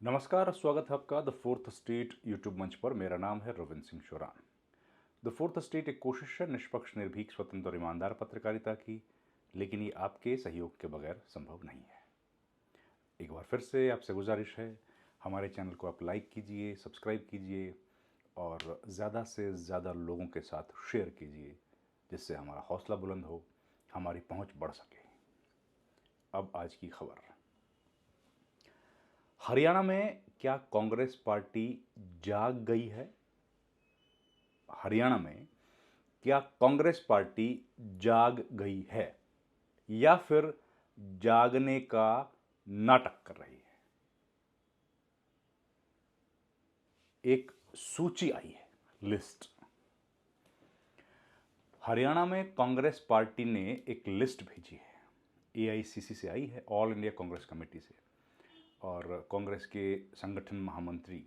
नमस्कार, स्वागत है आपका द फोर्थ स्टेट यूट्यूब मंच पर। मेरा नाम है Ravindra Singh Sheoran. The fourth state एक कोशिश है निष्पक्ष, निर्भीक, स्वतंत्र और ईमानदार पत्रकारिता की, लेकिन ये आपके सहयोग के बगैर संभव नहीं है। एक बार फिर से आपसे गुजारिश है, हमारे चैनल को आप लाइक कीजिए, सब्सक्राइब कीजिए और ज़्यादा से ज़्यादा लोगों के साथ शेयर कीजिए, जिससे हमारा हौसला बुलंद हो, हमारी पहुंच बढ़ सके। अब आज की खबर। हरियाणा में क्या कांग्रेस पार्टी जाग गई है? हरियाणा में क्या कांग्रेस पार्टी जाग गई है या फिर जागने का नाटक कर रही है? एक सूची आई है, लिस्ट। हरियाणा में कांग्रेस पार्टी ने एक लिस्ट भेजी है। एआईसीसी से आई है, ऑल इंडिया कांग्रेस कमेटी से, और कांग्रेस के संगठन महामंत्री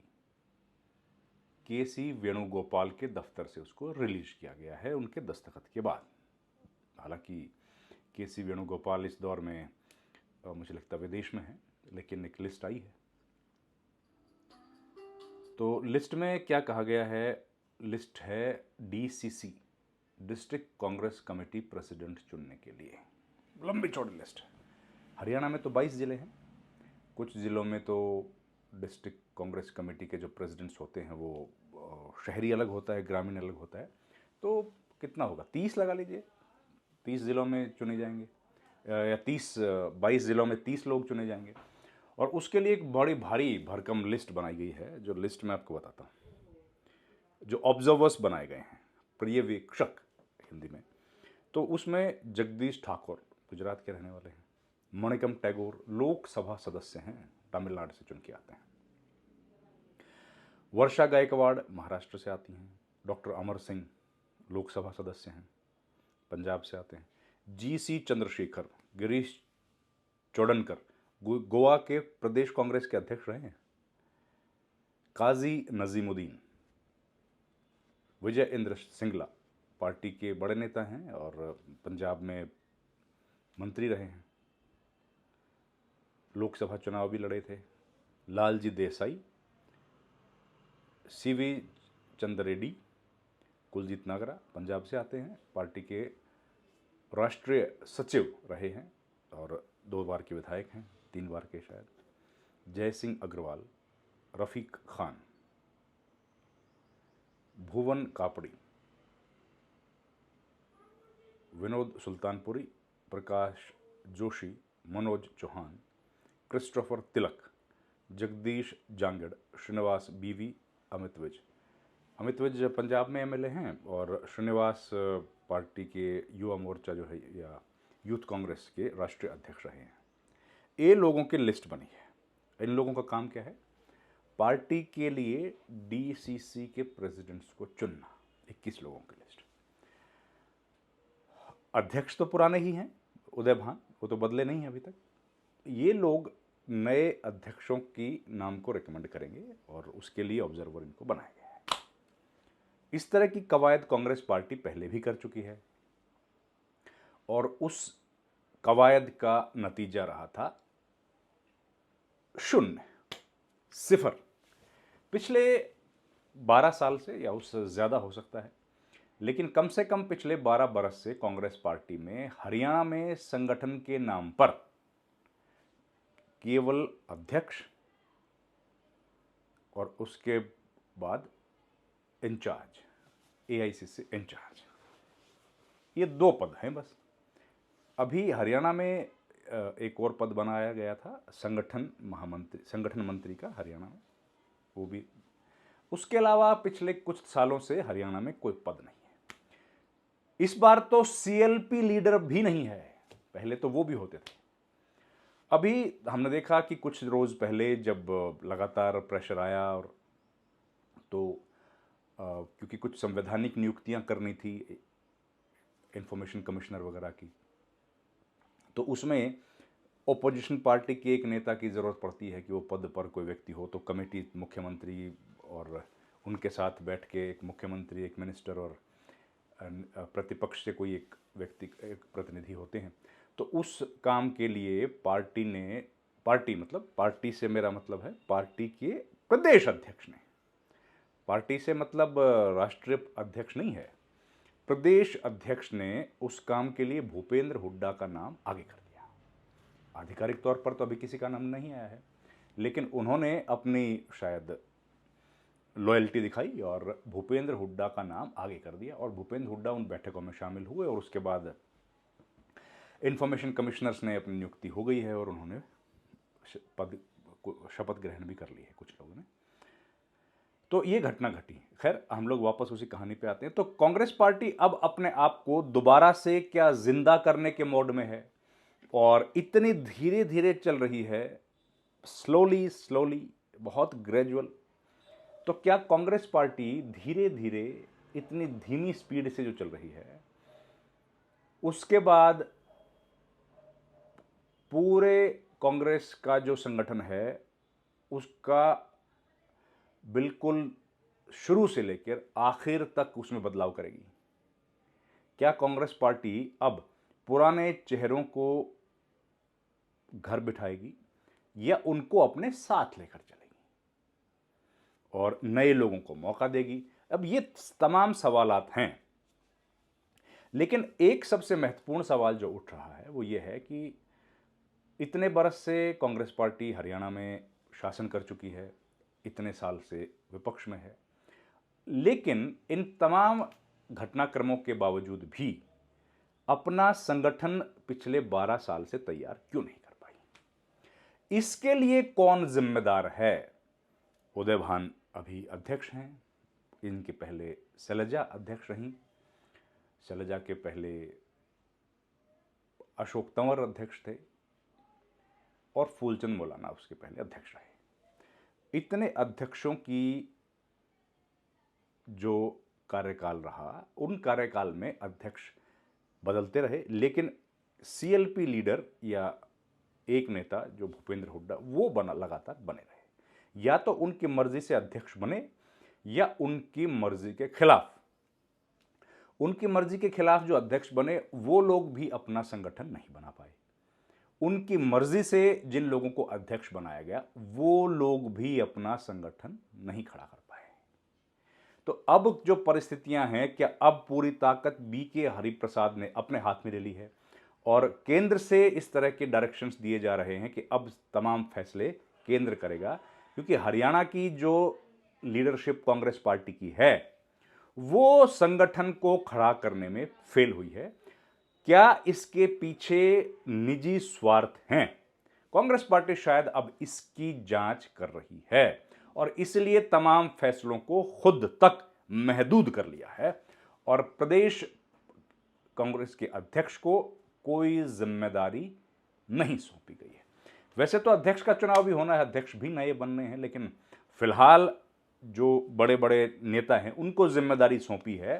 के सी वेणुगोपाल के दफ्तर से उसको रिलीज किया गया है उनके दस्तखत के बाद। हालांकि के सी वेणुगोपाल इस दौर में मुझे लगता है विदेश में है, लेकिन एक लिस्ट आई है। तो लिस्ट में क्या कहा गया है? लिस्ट है DCC, district Congress committee president चुनने के लिए। लंबी चौड़ी लिस्ट है। हरियाणा में तो 22 जिले हैं। कुछ ज़िलों में तो डिस्ट्रिक्ट कांग्रेस कमेटी के जो प्रेसिडेंट्स होते हैं वो शहरी अलग होता है, ग्रामीण अलग होता है। तो कितना होगा, 30 लगा लीजिए। 30 ज़िलों में चुने जाएंगे, या 22 ज़िलों में 30 लोग चुने जाएंगे। और उसके लिए एक बड़ी भारी भरकम लिस्ट बनाई गई है, जो लिस्ट मैं आपको बताता हूँ। जो ऑब्जर्वर्स बनाए गए हैं, पर्यवेक्षक हिंदी में, तो उसमें जगदीश ठाकुर गुजरात के रहने वाले हैं। मणिकम टैगोर लोकसभा सदस्य हैं, तमिलनाडु से चुन के आते हैं। वर्षा गायकवाड़ महाराष्ट्र से आती हैं। डॉक्टर अमर सिंह लोकसभा सदस्य हैं, पंजाब से आते हैं। जीसी चंद्रशेखर, गिरीश चोडनकर गोवा के प्रदेश कांग्रेस के अध्यक्ष रहे हैं। काजी नजीमुद्दीन, विजय इंद्र सिंगला पार्टी के बड़े नेता हैं और पंजाब में मंत्री रहे हैं, लोकसभा चुनाव भी लड़े थे। लालजी देसाई, सीवी चंद्र रेड्डी, कुलजीत नागरा पंजाब से आते हैं, पार्टी के राष्ट्रीय सचिव रहे हैं और 2 बार के विधायक हैं, 3 बार के शायद। जय सिंह अग्रवाल, रफीक खान, भुवन कापड़ी, विनोद सुल्तानपुरी, प्रकाश जोशी, मनोज चौहान, क्रिस्टोफर तिलक, जगदीश जांगड़, श्रीनिवास बीवी, अमित विज। अमित विज पंजाब में एमएलए हैं और श्रीनिवास पार्टी के युवा मोर्चा जो है या यूथ कांग्रेस के राष्ट्रीय अध्यक्ष रहे हैं। ये लोगों की लिस्ट बनी है। इन लोगों का काम क्या है? पार्टी के लिए डीसीसी के प्रेसिडेंट्स को चुनना। 21 लोगों की लिस्ट। अध्यक्ष तो पुराने ही हैं, उदय भान, वो तो बदले नहीं हैं अभी तक। ये लोग नए अध्यक्षों की नाम को रिकमेंड करेंगे और उसके लिए ऑब्जर्वर इनको बनाया गया है। इस तरह की कवायद कांग्रेस पार्टी पहले भी कर चुकी है और उस कवायद का नतीजा रहा था 0, 0। पिछले 12 साल से, या उससे ज़्यादा हो सकता है, लेकिन कम से कम पिछले 12 बरस से कांग्रेस पार्टी में हरियाणा में संगठन के नाम पर केवल अध्यक्ष और उसके बाद इंचार्ज, एआईसीसी इंचार्ज, ये 2 पद हैं बस। अभी हरियाणा में एक और पद बनाया गया था, संगठन मंत्री का हरियाणा में, वो भी। उसके अलावा पिछले कुछ सालों से हरियाणा में कोई पद नहीं है। इस बार तो सीएलपी लीडर भी नहीं है, पहले तो वो भी होते थे। अभी हमने देखा कि कुछ रोज़ पहले जब लगातार प्रेशर आया और तो क्योंकि कुछ संवैधानिक नियुक्तियां करनी थी, इंफॉर्मेशन कमिश्नर वगैरह की, तो उसमें ओपोजिशन पार्टी के एक नेता की ज़रूरत पड़ती है कि वो पद पर कोई व्यक्ति हो। तो कमेटी मुख्यमंत्री और उनके साथ बैठ के एक मुख्यमंत्री, एक मिनिस्टर और प्रतिपक्ष से कोई एक व्यक्ति, एक प्रतिनिधि होते हैं। तो उस काम के लिए पार्टी ने पार्टी मतलब, पार्टी से मेरा मतलब है पार्टी के प्रदेश अध्यक्ष ने, पार्टी से मतलब राष्ट्रीय अध्यक्ष नहीं है, प्रदेश अध्यक्ष ने उस काम के लिए भूपेंद्र हुड्डा का नाम आगे कर दिया। आधिकारिक तौर पर तो अभी किसी का नाम नहीं आया है, लेकिन उन्होंने अपनी शायद लॉयल्टी दिखाई और भूपेंद्र हुड्डा का नाम आगे कर दिया, और भूपेंद्र हुड्डा उन बैठकों में शामिल हुए, और उसके बाद इंफॉर्मेशन कमिश्नर्स ने अपनी नियुक्ति हो गई है और उन्होंने पद शपथ ग्रहण भी कर ली है कुछ लोगों ने। तो ये घटना घटी। खैर, हम लोग वापस उसी कहानी पे आते हैं। तो कांग्रेस पार्टी अब अपने आप को दोबारा से क्या जिंदा करने के मोड में है, और इतनी धीरे धीरे चल रही है, स्लोली स्लोली, बहुत ग्रेजुअल। तो क्या कांग्रेस पार्टी धीरे धीरे इतनी धीमी स्पीड से जो चल रही है, उसके बाद पूरे कांग्रेस का जो संगठन है उसका बिल्कुल शुरू से लेकर आखिर तक उसमें बदलाव करेगी? क्या कांग्रेस पार्टी अब पुराने चेहरों को घर बिठाएगी या उनको अपने साथ लेकर चलेगी और नए लोगों को मौका देगी? अब ये तमाम सवालात हैं, लेकिन एक सबसे महत्वपूर्ण सवाल जो उठ रहा है वो ये है कि इतने बरस से कांग्रेस पार्टी हरियाणा में शासन कर चुकी है, इतने साल से विपक्ष में है, लेकिन इन तमाम घटनाक्रमों के बावजूद भी अपना संगठन पिछले 12 साल से तैयार क्यों नहीं कर पाई? इसके लिए कौन जिम्मेदार है? उदय भान अभी अध्यक्ष हैं, इनके पहले शैलजा अध्यक्ष रहीं, शैलजा के पहले अशोक तंवर अध्यक्ष थे, और फूलचंद मौलाना उसके पहले अध्यक्ष रहे। इतने अध्यक्षों की जो कार्यकाल रहा, उन कार्यकाल में अध्यक्ष बदलते रहे, लेकिन सीएलपी लीडर या एक नेता जो भूपेंद्र हुड्डा, वो लगातार बने रहे। या तो उनकी मर्जी से अध्यक्ष बने या उनकी मर्जी के खिलाफ। उनकी मर्जी के खिलाफ जो अध्यक्ष बने वो लोग भी अपना संगठन नहीं बना पाए। उनकी मर्जी से जिन लोगों को अध्यक्ष बनाया गया वो लोग भी अपना संगठन नहीं खड़ा कर पाए। तो अब जो परिस्थितियां हैं, क्या अब पूरी ताकत बीके हरिप्रसाद ने अपने हाथ में ले ली है और केंद्र से इस तरह के डायरेक्शंस दिए जा रहे हैं कि अब तमाम फैसले केंद्र करेगा? क्योंकि हरियाणा की जो लीडरशिप कांग्रेस पार्टी की है वो संगठन को खड़ा करने में फेल हुई है। क्या इसके पीछे निजी स्वार्थ हैं? कांग्रेस पार्टी शायद अब इसकी जांच कर रही है और इसलिए तमाम फैसलों को खुद तक महदूद कर लिया है, और प्रदेश कांग्रेस के अध्यक्ष को कोई जिम्मेदारी नहीं सौंपी गई है। वैसे तो अध्यक्ष का चुनाव भी होना है, अध्यक्ष भी नए बनने हैं, लेकिन फिलहाल जो बड़े बड़े नेता हैं उनको जिम्मेदारी सौंपी है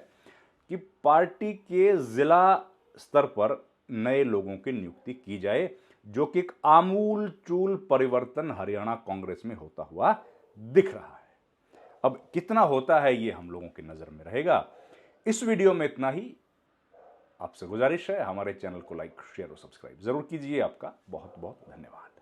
कि पार्टी के जिला स्तर पर नए लोगों की नियुक्ति की जाए, जो कि एक आमूल चूल परिवर्तन हरियाणा कांग्रेस में होता हुआ दिख रहा है। अब कितना होता है ये हम लोगों की नजर में रहेगा। इस वीडियो में इतना ही। आपसे गुजारिश है, हमारे चैनल को लाइक, शेयर और सब्सक्राइब जरूर कीजिए। आपका बहुत बहुत धन्यवाद।